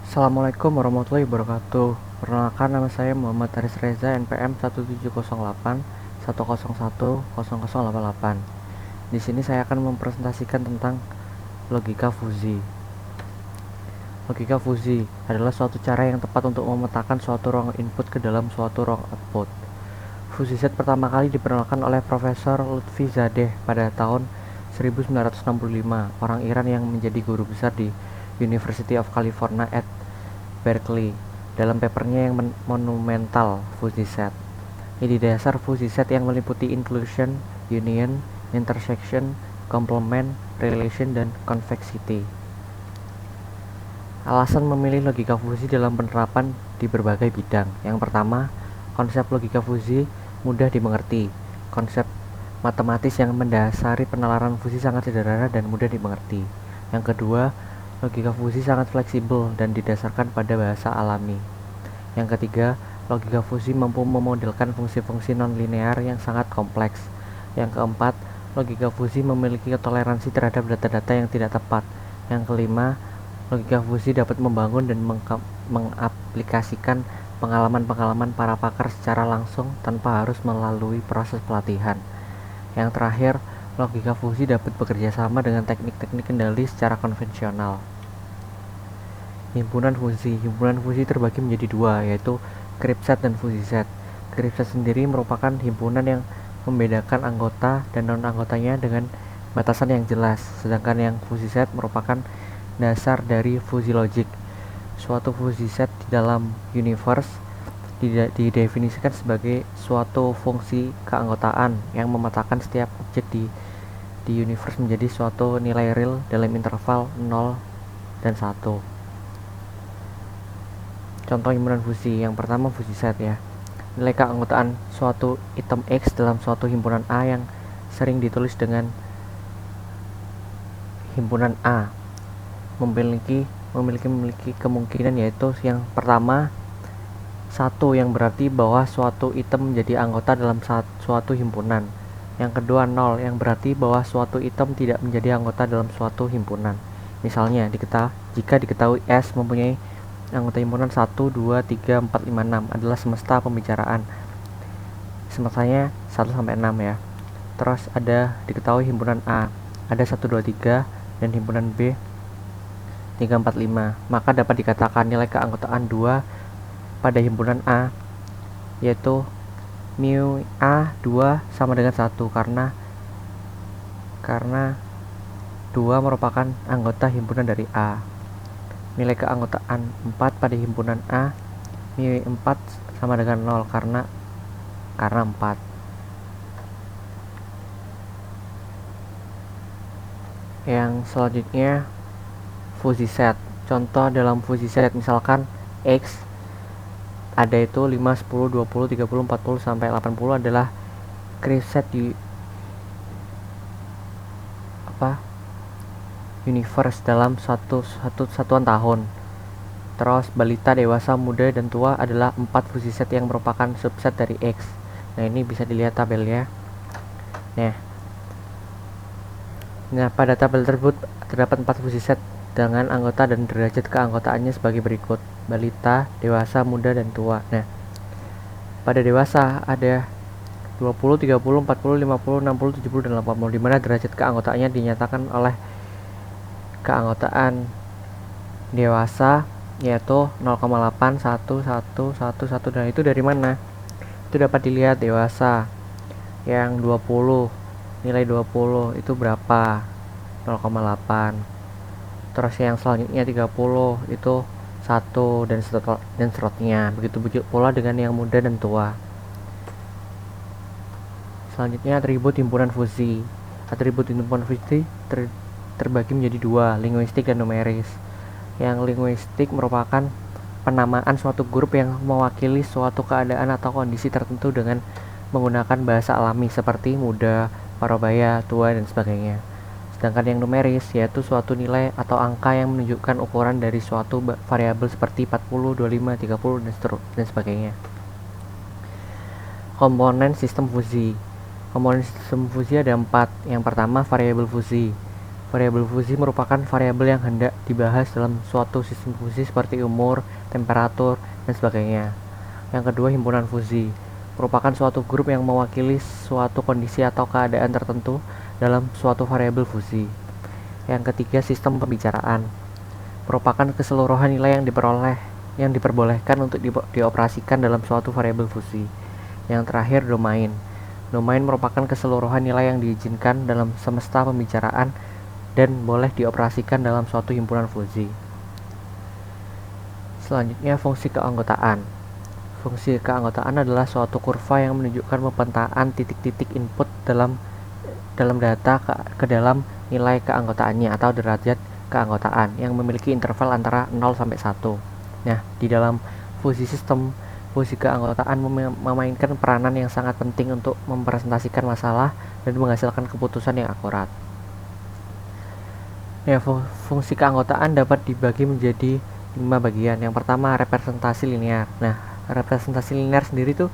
Assalamualaikum warahmatullahi wabarakatuh. Perkenalkan, nama saya Muhammad Aris Reza, NPM 17081010088. Di sini saya akan mempresentasikan tentang logika fusi. Logika fusi adalah suatu cara yang tepat untuk memetakan suatu ruang input ke dalam suatu ruang output. Fusi set pertama kali diperkenalkan oleh Profesor Lutfi Zadeh pada tahun 1965, orang Iran yang menjadi guru besar di University of California at Berkeley, dalam papernya yang monumental Fusi set. Ide dasar fusi set yang meliputi inclusion, union, intersection, complement, relation, dan convexity. Alasan memilih logika fusi dalam penerapan di berbagai bidang. Yang pertama, konsep logika fusi mudah dimengerti. Konsep matematis yang mendasari penalaran fusi sangat sederhana dan mudah dimengerti. Yang kedua, logika fusi sangat fleksibel dan didasarkan pada bahasa alami. Yang ketiga, logika fusi mampu memodelkan fungsi-fungsi non-linear yang sangat kompleks. Yang keempat, logika fusi memiliki toleransi terhadap data-data yang tidak tepat. Yang kelima, logika fusi dapat membangun dan mengaplikasikan pengalaman-pengalaman para pakar secara langsung tanpa harus melalui proses pelatihan. Yang terakhir, logika fusi dapat bekerja sama dengan teknik-teknik kendali secara konvensional. Himpunan fusi terbagi menjadi dua, yaitu Krip set dan fusi set. Krip set sendiri merupakan himpunan yang membedakan anggota dan non-anggotanya dengan batasan yang jelas, sedangkan yang fusi set merupakan dasar dari fusi logik. Suatu fusi set di dalam universe didefinisikan sebagai suatu fungsi keanggotaan yang memetakan setiap objek di universe menjadi suatu nilai real dalam interval 0 dan 1. Contoh himpunan fusi. Yang pertama, fusi set ya. Nilai keanggotaan suatu item X dalam suatu himpunan A yang sering ditulis dengan himpunan A memiliki kemungkinan, yaitu yang pertama 1, yang berarti bahwa suatu item menjadi anggota dalam suatu himpunan. Yang kedua 0, yang berarti bahwa suatu item tidak menjadi anggota dalam suatu himpunan. Misalnya, jika diketahui S mempunyai anggota himpunan 1, 2, 3, 4, 5, 6 adalah semesta pembicaraan. Semestanya 1 sampai 6 ya. Terus diketahui himpunan A ada 1, 2, 3 dan himpunan B 3, 4, 5. Maka dapat dikatakan nilai keanggotaan 2 pada himpunan A yaitu mu A 2 sama dengan 1 karena 2 merupakan anggota himpunan dari A. Nilai keanggotaan 4 pada himpunan A mu 4 sama dengan 0 karena 4. Yang selanjutnya fusi set. Contoh dalam fusi set, misalkan X ada itu 5, 10, 20, 30, 40 sampai 80 adalah Krip set di universe dalam satuan tahun. Terus balita, dewasa, muda, dan tua adalah 4 fusi set yang merupakan subset dari X. Nah, ini bisa dilihat tabelnya. Nah, pada tabel tersebut terdapat 4 fusi set dengan anggota dan derajat keanggotaannya sebagai berikut: balita, dewasa, muda, dan tua. Nah, pada dewasa ada 20, 30, 40, 50, 60, 70, dan 80, di mana derajat keanggotaannya dinyatakan oleh keanggotaan dewasa yaitu 0,8, 1, 1, 1, 1. Dan itu dari mana? Itu dapat dilihat dewasa yang 20, nilai 20 itu berapa? 0,8. Terus yang selanjutnya 30 itu 1 dan seterusnya. Begitu pula dengan yang muda dan tua. Selanjutnya atribut himpunan fusi. Atribut himpunan fusi terbagi menjadi 2, linguistik dan numeris. Yang linguistik merupakan penamaan suatu grup yang mewakili suatu keadaan atau kondisi tertentu dengan menggunakan bahasa alami seperti muda, parubaya, tua, dan sebagainya. Sedangkan yang numeris yaitu suatu nilai atau angka yang menunjukkan ukuran dari suatu variabel seperti 40, 25, 30, dan sebagainya. Komponen sistem fusi. Komponen sistem fusi ada 4. Yang pertama, variabel fusi. Variabel fusi merupakan variabel yang hendak dibahas dalam suatu sistem fusi seperti umur, temperatur, dan sebagainya. Yang kedua, himpunan fusi merupakan suatu grup yang mewakili suatu kondisi atau keadaan tertentu dalam suatu variabel fusi. Yang ketiga, sistem pembicaraan merupakan keseluruhan nilai yang diperbolehkan untuk dioperasikan dalam suatu variabel fusi. Yang terakhir, domain. Domain merupakan keseluruhan nilai yang diizinkan dalam semesta pembicaraan dan boleh dioperasikan dalam suatu himpunan fusi. Selanjutnya, fungsi keanggotaan. Fungsi keanggotaan adalah suatu kurva yang menunjukkan pemetaan titik-titik input dalam data ke dalam nilai keanggotaannya atau derajat keanggotaan yang memiliki interval antara 0 sampai 1. Nah, di dalam fusi sistem, fungsi keanggotaan memainkan peranan yang sangat penting untuk merepresentasikan masalah dan menghasilkan keputusan yang akurat. Ya, fungsi keanggotaan dapat dibagi menjadi 5 bagian. Yang pertama, representasi linear. Nah, representasi linear sendiri tuh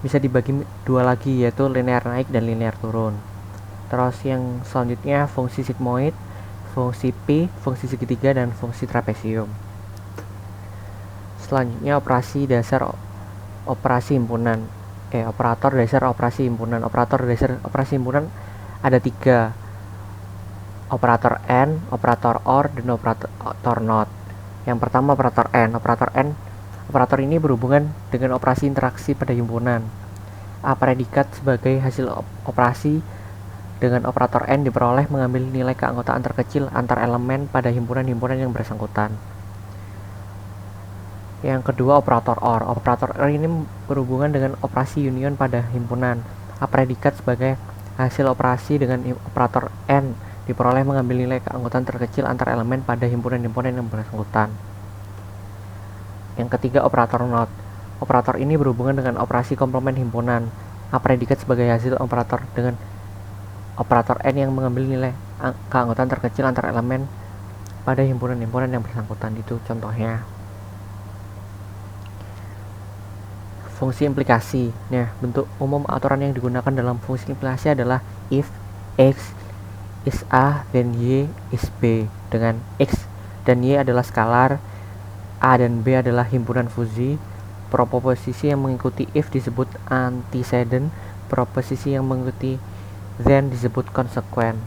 bisa dibagi 2 lagi, yaitu linear naik dan linear turun. Terus yang selanjutnya, fungsi sigmoid, fungsi pi, fungsi segitiga, dan fungsi trapesium. Selanjutnya, operasi dasar operasi himpunan. Operator dasar operasi himpunan. Operator dasar operasi himpunan ada 3. Operator AND, operator OR, dan operator NOT. Yang pertama, operator AND. Operator ini berhubungan dengan operasi interaksi pada himpunan. A predikat sebagai hasil operasi dengan operator N diperoleh mengambil nilai keanggotaan terkecil antar elemen pada himpunan-himpunan yang bersangkutan. Yang kedua, operator OR. Operator OR ini berhubungan dengan operasi union pada himpunan. A predikat sebagai hasil operasi dengan operator N diperoleh mengambil nilai keanggotaan terkecil antar elemen pada himpunan-himpunan yang bersangkutan. Yang ketiga, operator NOT. Operator ini berhubungan dengan operasi komplement himpunan. A predikat sebagai hasil operator dengan operator N yang mengambil nilai keanggotaan terkecil antar elemen pada himpunan-himpunan yang bersangkutan. Itu contohnya. Fungsi implikasi. Nah, bentuk umum aturan yang digunakan dalam fungsi implikasi adalah if X is A dan Y is B, dengan X dan Y adalah skalar, A dan B adalah himpunan fusi. Proposisi yang mengikuti if disebut antecedent, proposisi yang mengikuti then disebut konsekuen.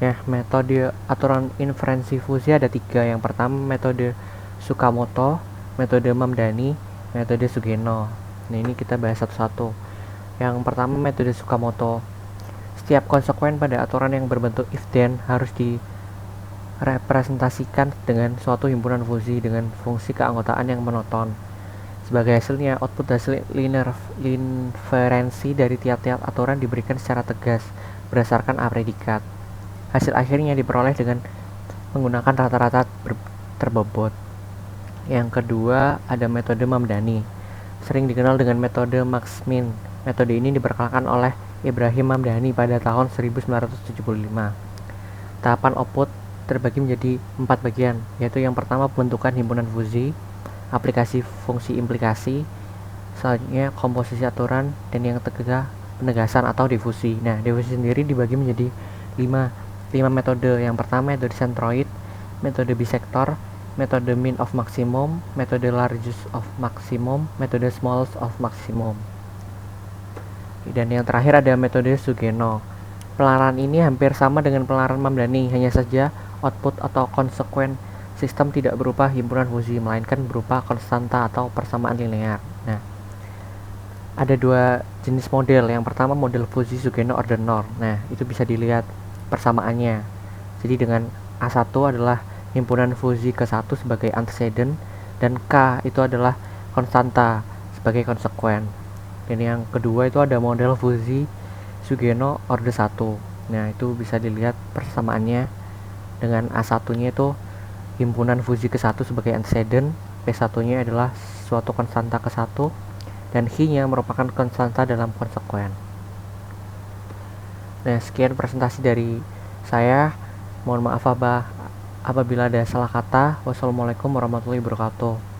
Nah, metode aturan inferensi fusi ada 3. Yang pertama, metode Tsukamoto, metode Mamdani, metode Sugeno. Nah, ini kita bahas satu-satu. Yang pertama, metode Tsukamoto. Setiap konsekuen pada aturan yang berbentuk if then harus direpresentasikan dengan suatu himpunan fusi dengan fungsi keanggotaan yang monoton. Sebagai hasilnya, output hasil inferensi dari tiap-tiap aturan diberikan secara tegas berdasarkan A predikat. Hasil akhirnya diperoleh dengan menggunakan rata-rata terbobot. Yang kedua, ada metode Mamdani, sering dikenal dengan metode Max-Min. Metode ini diperkenalkan oleh Ibrahim Mamdani pada tahun 1975. Tahapan output terbagi menjadi 4 bagian, yaitu yang pertama, pembentukan himpunan fusi, aplikasi fungsi implikasi, selanjutnya komposisi aturan, dan yang ketiga, penegasan atau difusi. Nah, difusi sendiri dibagi menjadi 5 metode. Yang pertama, metode centroid, metode bisektor, metode mean of maximum, metode largest of maximum, metode smallest of maximum. Dan yang terakhir ada metode Sugeno. Penalaran ini hampir sama dengan penalaran Mamdani, hanya saja output atau konsekuen sistem tidak berupa himpunan fusi, melainkan berupa konstanta atau persamaan linear. Nah, ada 2 jenis model. Yang pertama, model fusi Sugeno order norm. Nah, itu bisa dilihat persamaannya. Jadi dengan A1 adalah himpunan fusi ke-1 sebagai antecedent, dan K itu adalah konstanta sebagai konsekuen. Dan yang kedua itu ada model fusi Sugeno order 1. Nah, itu bisa dilihat persamaannya. Dengan A1-nya itu himpunan fusi ke-1 sebagai antecedent, P1-nya adalah suatu konstanta ke-1, dan H-nya merupakan konstanta dalam konsekuen. Nah, sekian presentasi dari saya. Mohon maaf apabila ada salah kata. Wassalamualaikum warahmatullahi wabarakatuh.